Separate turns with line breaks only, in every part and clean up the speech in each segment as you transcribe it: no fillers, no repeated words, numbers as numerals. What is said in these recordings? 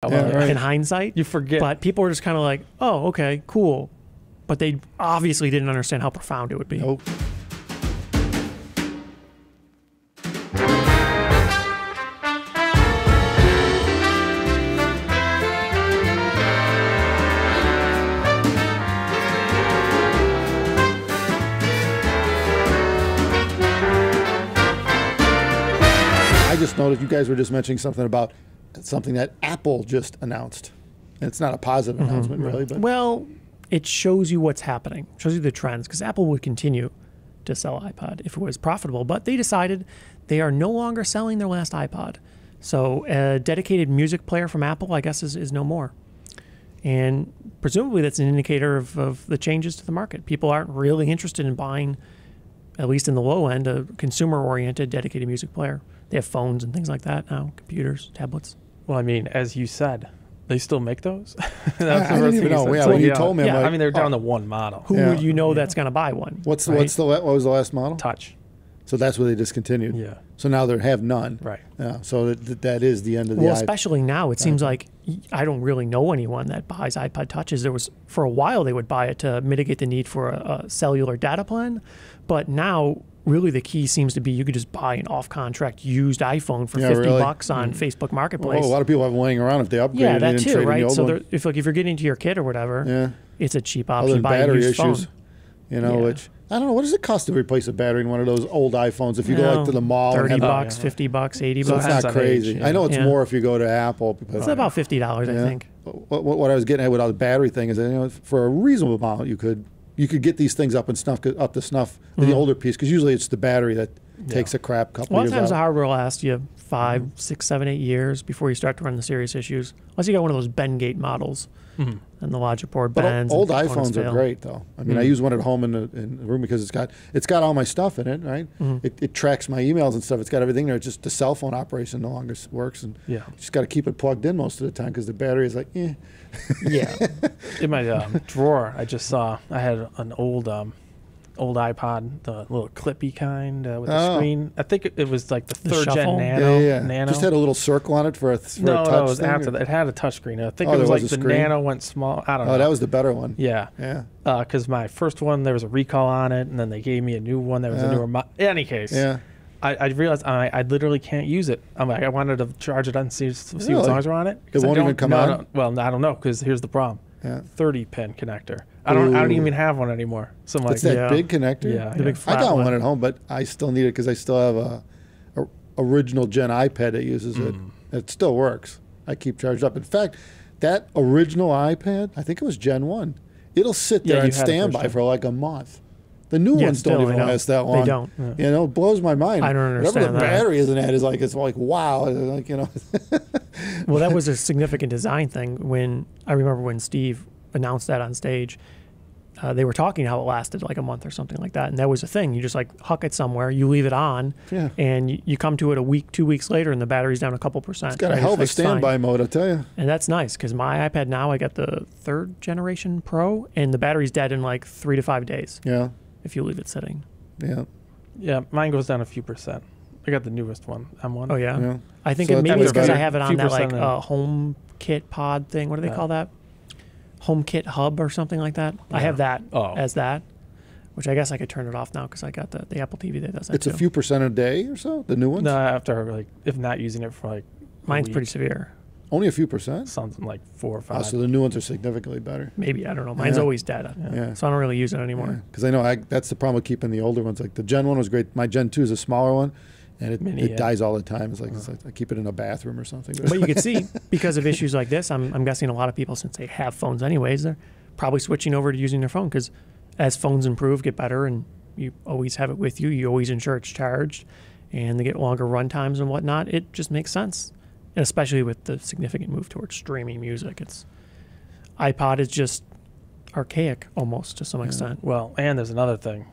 in hindsight.
You forget.
But people were just kind of like, oh, okay, cool. But they obviously didn't understand how profound it would be.
Nope. I just noticed you guys were just mentioning something about something that Apple just announced. And it's not a positive announcement, really. But
Well, it shows you what's happening, shows you the trends, because Apple would continue to sell iPod if it was profitable, but they decided they are no longer selling their last iPod. So a dedicated music player from Apple, I guess, is no more. And presumably that's an indicator of the changes to the market. People aren't really interested in buying, at least in the low end, a consumer-oriented dedicated music player. They have phones and things like that now, computers, tablets.
Well, I mean, as you said, they still make those?
I didn't even know. Yeah, when you told me, I'm like,
I mean, they're down to one model.
Who would you know that's going to buy one?
What was the last model?
Touch.
So that's what they discontinued.
Yeah.
So now they have none.
Right.
Yeah. So that is the end of the.
Well, especially now, it seems like I don't really know anyone that buys iPod Touches. There was, for a while, they would buy it to mitigate the need for a cellular data plan, but now really the key seems to be you could just buy an off-contract used iPhone for $50 on Facebook Marketplace.
Well, a lot of people have them laying around if they upgrade.
Yeah, that too, right?
The
So if you're getting to your kid or whatever, it's a cheap option.
Other than
buy a
battery
used
issues,
phone.
you know, which I don't know. What does it cost to replace a battery in one of those old iPhones? If you go like to the mall,
$30,
and have
$50, $80.
So it's not crazy. I know it's more if you go to Apple.
It's about $50, I think.
What I was getting at with the battery thing is that, for a reasonable amount, you could get these things up to snuff the older piece, because usually it's the battery that takes a crap couple
A lot
years
of times
out.
the hardware will last you 5, 6, 7, 8 years before you start to run the serious issues. Unless you got one of those Bendgate models and the logic board bends.
But old iPhones are great, though. I mean, I use one at home in the room because it's got all my stuff in it, right? It tracks my emails and stuff. It's got everything there. It's just the cell phone operation no longer works, and you just got to keep it plugged in most of the time because the battery is like, eh.
Yeah. In my drawer, I just saw I had an old iPod, the little clippy kind with the screen. I think it was like the third gen Nano.
Just had a little circle on it for a touch
no, it was
thing,
after that. It had a touch screen. I think it was like the Nano went small. I don't know.
Oh, that was the better one.
Yeah.
Yeah.
Because my first one, there was a recall on it, and then they gave me a new one that was a newer model. In any case.
Yeah.
I realized I literally can't use it. I'm like, I wanted to charge it and see what songs are on it.
It won't even come on?
Well, I don't know, because here's the problem. 30-pin connector. I
Ooh.
don't even have one anymore. So I'm like,
it's that big connector?
Yeah.
The big flat
I got
one
one at home, but I still need it because I still have a original gen iPad that uses it. It still works. I keep charged up. In fact, that original iPad, I think it was Gen 1, it'll sit there on standby for like a month. The new ones don't even last that long.
They don't.
You know, it blows my mind.
I don't understand
Whatever the battery isn't at is like, it's like, wow. Like, you know.
Well, that was a significant design thing. When I remember when Steve announced that on stage, they were talking how it lasted like a month or something like that. And that was a thing. You just like huck it somewhere, you leave it on, and you come to it a week, 2 weeks later, and the battery's down a couple percent.
It's got a hell of a standby mode, I'll tell you.
And that's nice, because my iPad now, I got the 3rd generation Pro, and the battery's dead in like 3 to 5 days.
Yeah.
If you leave it sitting.
Yeah.
Yeah, mine goes down a few percent. I got the newest one, M1.
Oh, yeah?
Yeah.
I think maybe it's because I have it on that like home kit pod thing. What do they call that? Home kit hub or something like that. I have that as that, which I guess I could turn it off now because I got the Apple TV that does that.
It's a few percent a day or so, the new ones?
No, after like, if not using it for like
mine's pretty severe.
Only a few percent?
Something like 4 or 5.
Oh, so the new ones are significantly better.
Maybe, I don't know. Mine's always dead. So I don't really use it anymore.
Because I know that's the problem with keeping the older ones. Like the Gen 1 was great. My Gen 2 is a smaller one, and it dies all the time. It's like I keep it in a bathroom or something.
But you can see, because of issues like this, I'm guessing a lot of people, since they have phones anyways, they're probably switching over to using their phone, because as phones improve, get better, and you always have it with you, you always ensure it's charged, and they get longer run times and whatnot, it just makes sense. And especially with the significant move towards streaming music. iPod is just archaic almost to some extent.
Well, and there's another thing.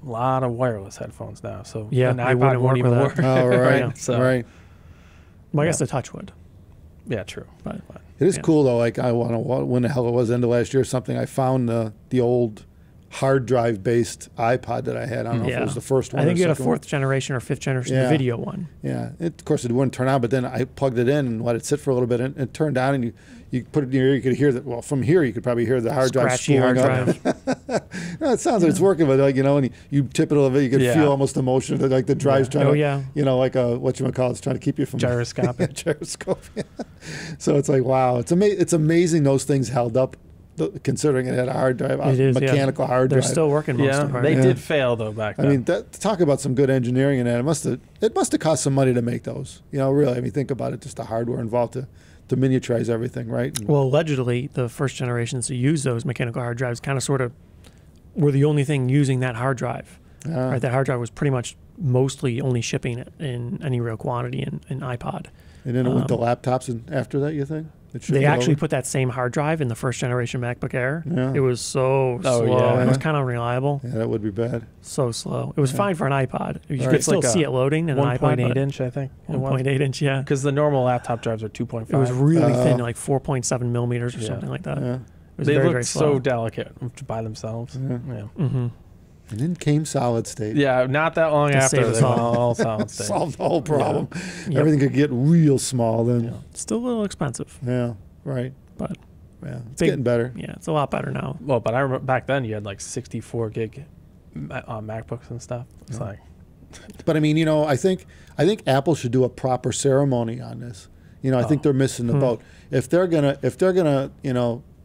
A lot of wireless headphones now. So
an
iPod won't even work.
Oh, right.
Right.
Well, I guess the Touch would.
Yeah, true.
But
it is cool, though. Like, I want to, when the hell it was, end of last year or something, I found the old hard drive based iPod that I had. I don't know if it was the first one.
I think you had a
second one.
4th generation or 5th generation, the video one.
Yeah, of course it wouldn't turn on, but then I plugged it in and let it sit for a little bit, and it turned on, and you put it in your ear, you could hear that. Well, from here you could probably hear the hard drive spooling up. No, it sounds like it's working, but like and you tip it a little bit, you can feel almost the motion that like the drive's trying to, like a it's trying to keep you from
gyroscopic.
Gyroscope. Yeah. So it's like wow, it's amazing those things held up. Considering it had a hard drive, mechanical hard drive.
They're still working most of the part.
They did fail though back then.
I mean, talk about some good engineering in that. It must have cost some money to make those. Really. I mean, think about it. Just the hardware involved to miniaturize everything, right?
Well, allegedly, the first generations to use those mechanical hard drives kind of sort of were the only thing using that hard drive. Right? That hard drive was pretty much mostly only shipping it in any real quantity in iPod.
And then it went to laptops and after that, you think?
They actually put that same hard drive in the first generation MacBook Air.
Yeah.
It was so slow. Yeah. It was kind of unreliable.
Yeah, that would be bad.
So slow. It was fine for an iPod. You could still see it loading in an iPod.
1.8 inch, I think.
1.8 inch, yeah.
Because the normal laptop drives are 2.5.
It was really thin, like 4.7 millimeters or something like that.
Yeah.
It was
they
very,
looked
very slow.
so delicate by themselves. Yeah.
Mm-hmm.
And then came solid state.
Yeah, not that long after they went all solid state.
Solved the whole problem.
Yep.
Everything could get real small then.
Yeah. Still a little expensive.
Yeah, right.
But
it's getting better.
Yeah, it's a lot better now.
Well, but I remember back then you had like 64 gig MacBooks and stuff. It's like,
but I mean, I think Apple should do a proper ceremony on this. I think they're missing the boat. If they're gonna,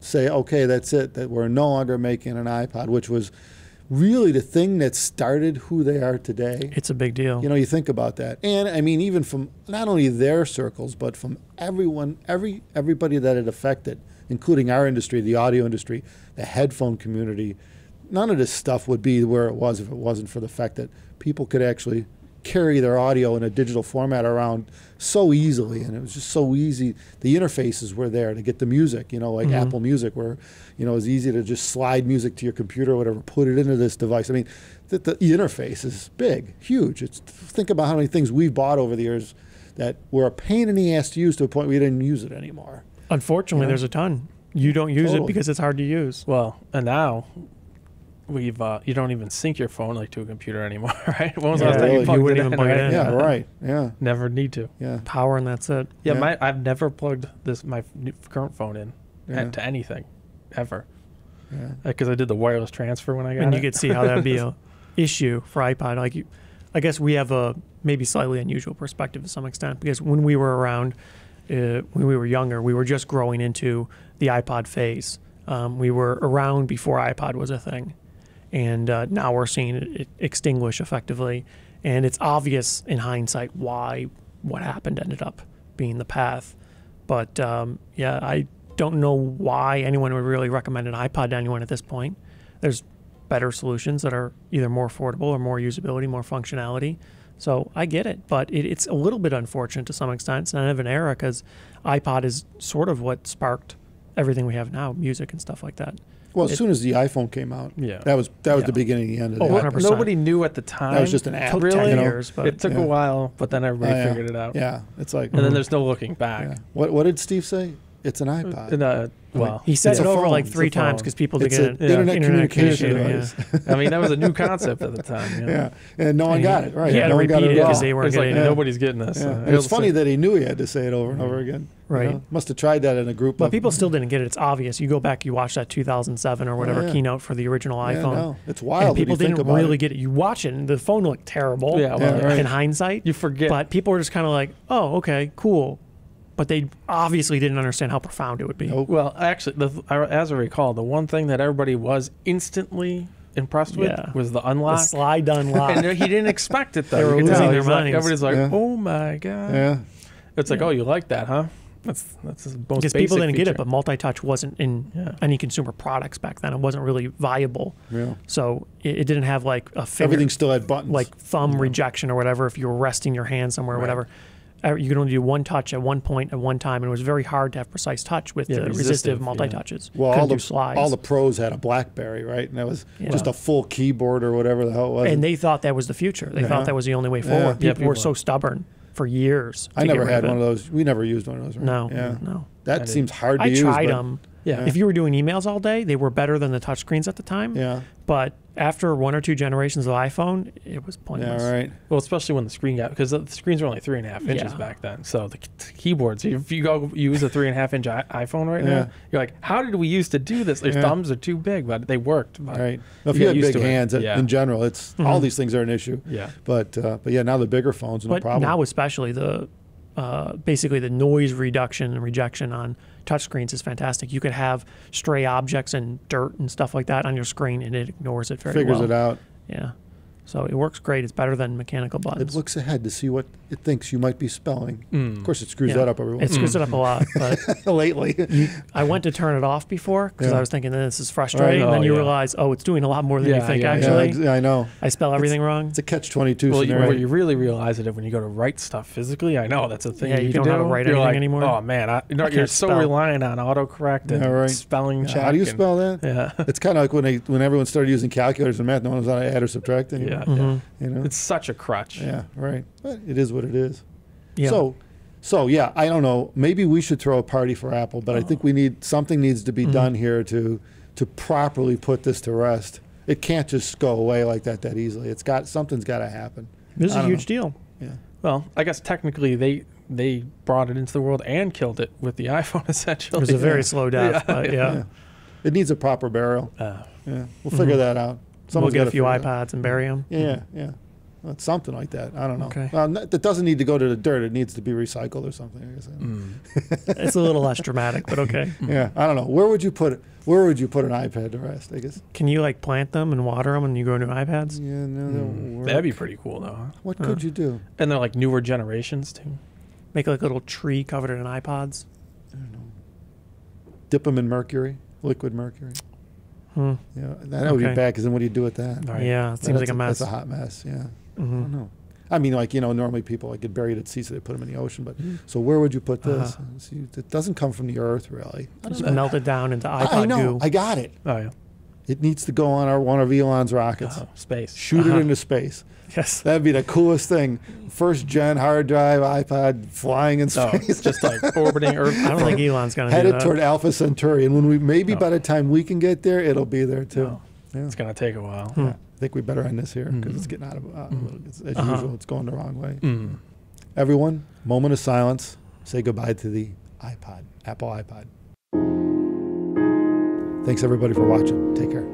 say, okay, that's it, that we're no longer making an iPod, which was really the thing that started who they are today.
It's a big deal.
You think about that. And I mean, even from not only their circles, but from everybody that it affected, including our industry, the audio industry, the headphone community, none of this stuff would be where it was if it wasn't for the fact that people could actually carry their audio in a digital format around so easily, and it was just so easy. The interfaces were there to get the music, like Apple Music, where it was easy to just slide music to your computer or whatever, put it into this device. I mean, the interface is big, huge. Think about how many things we've bought over the years that were a pain in the ass to use to a point we didn't use it anymore.
Unfortunately, there's a ton. You don't use it because it's hard to use.
Well, and now you don't even sync your phone to a computer anymore, right? When was the last time you plugged it in?
Yeah, right. Yeah.
Never need to.
Yeah.
Power and that's it.
Yeah, I've never plugged my current phone in to anything, ever. Yeah. Because I did the wireless transfer when I got it.
And you could see how that'd be a issue for iPod. I guess we have a maybe slightly unusual perspective to some extent, because when we were around, when we were younger, we were just growing into the iPod phase. We were around before iPod was a thing. And now we're seeing it extinguish effectively. And it's obvious in hindsight why what happened ended up being the path. But I don't know why anyone would really recommend an iPod to anyone at this point. There's better solutions that are either more affordable or more usability, more functionality. So I get it, but it's a little bit unfortunate to some extent. It's not of an era, because iPod is sort of what sparked everything we have now, music and stuff like that.
Well, as soon as the iPhone came out, that was the beginning and the end of that.
100%.
Nobody knew at the time.
That was just an app.
It took 10 years, but
it took a while, but then everybody figured it out.
Yeah, it's like,
and then there's no looking back.
Yeah. What did Steve say? It's an iPod.
Well,
he said it over like 3 times because people didn't get
internet communication device.
I mean, that was a new concept at the time.
Yeah, and no one got it right.
He had to repeat it because they weren't getting it.
Nobody's getting this.
It's funny that he knew he had to say it over and over again.
Right.
Must have tried that in a group.
But people still didn't get it. It's obvious. You go back, you watch that 2007 or whatever keynote for the original iPhone.
No. It's wild.
And people didn't really get it. You watch it, and the phone looked terrible. In hindsight,
you forget.
But people were just kind of like, "Oh, okay, cool." But they obviously didn't understand how profound it would be.
Nope.
Well, actually, as I recall, the one thing that everybody was instantly impressed with was the unlock.
The slide to unlock.
And he didn't expect it, though.
They were losing their minds.
Everybody's like, oh, my God.
Yeah.
It's like, oh, you like that, huh? That's the most
because
basic
people didn't
feature.
get it, but multi-touch wasn't in any consumer products back then. It wasn't really viable.
Yeah.
So it didn't have like a finger,
everything still had buttons,
like thumb rejection or whatever. If you were resting your hand somewhere or whatever, you could only do one touch at one point at one time, and it was very hard to have precise touch with the resistive multi-touches.
Well,
all the
pros had a BlackBerry, right? And that was just a full keyboard or whatever the hell it was.
And they thought that was the future. They thought that was the only way forward. People were so stubborn for years.
I never had one of those. We never used one of those. Right?
No.
That seems hard to use.
I tried them.
Yeah.
If you were doing emails all day, they were better than the touchscreens at the time.
Yeah.
But after 1 or 2 generations of iPhone, it was pointless.
Yeah, right.
Well, especially when the screen got, because the screens were only 3.5 inches back then. So the keyboards, if you go use a 3.5 inch iPhone right now, you're like, how did we used to do this? Their thumbs are too big, but they worked. But
right. Well, if you have big hands, in general, it's all these things are an issue.
Yeah.
But yeah, now the bigger phones, no problem.
Now especially basically the noise reduction and rejection on touchscreens is fantastic. You could have stray objects and dirt and stuff like that on your screen, and it ignores it very well.
Figures it out.
Yeah. So it works great. It's better than mechanical buttons.
It looks ahead to see what it thinks you might be spelling. Of course, it screws that up every once.
It screws it up a lot. But
lately,
I went to turn it off before because I was thinking this is frustrating. And then you realize, oh, it's doing a lot more than you think. Actually,
yeah, I know.
I spell everything wrong.
It's a catch-22
well,
scenario.
Well, you really realize it when you go to write stuff physically. I know that's a thing.
Yeah, you don't know how to write anything anymore.
Oh man, you're so reliant on autocorrect and spelling check.
How do you spell that?
Yeah,
it's kind of like when everyone started using calculators and math, no one was on add or subtract anymore.
Yeah,
you know,
it's such a crutch.
Yeah, right. But it is what it is.
Yeah.
So yeah, I don't know. Maybe we should throw a party for Apple, but I think something needs to be done here to properly put this to rest. It can't just go away like that easily. Something's got to happen.
This is a huge deal.
Yeah.
Well, I guess technically they brought it into the world and killed it with the iPhone. Essentially,
it was a very slow death. But yeah,
it needs a proper burial. We'll figure that out.
We'll get a few iPods and bury them.
Yeah. Well, it's something like that. I don't know.
Okay.
That doesn't need to go to the dirt. It needs to be recycled or something. I guess.
It's a little less dramatic, but okay.
Yeah, I don't know. Where would you put an iPad to rest? I guess.
Can you like plant them and water them, and you grow new iPads?
Yeah, no, that won't work.
That'd be pretty cool, though.
What could you do?
And they're like newer generations too.
Make like a little tree covered in iPods.
I don't know. Dip them in mercury, liquid mercury. Yeah, that would be bad. Because then what do you do with that?
Right. Yeah, it seems like a mess.
That's a hot mess. Yeah. I don't know. I mean, like, normally people get buried at sea, so they put them in the ocean. But so where would you put this? See, it doesn't come from the earth, really.
Just melt it down into iPod
I know.
goo.
I got it.
Oh yeah.
It needs to go on one of Elon's rockets.
Space.
Shoot it into space.
Yes.
That'd be the coolest thing. First gen hard drive iPod flying in space.
Just like orbiting Earth.
I don't think Elon's going to do that.
Headed toward Alpha Centauri. And when by the time we can get there, it'll be there too.
No. Yeah. It's going to take a while.
Yeah. I think we better end this here because it's getting out of as usual. It's going the wrong way. Everyone, moment of silence. Say goodbye to the iPod, Apple iPod. Thanks everybody for watching. Take care.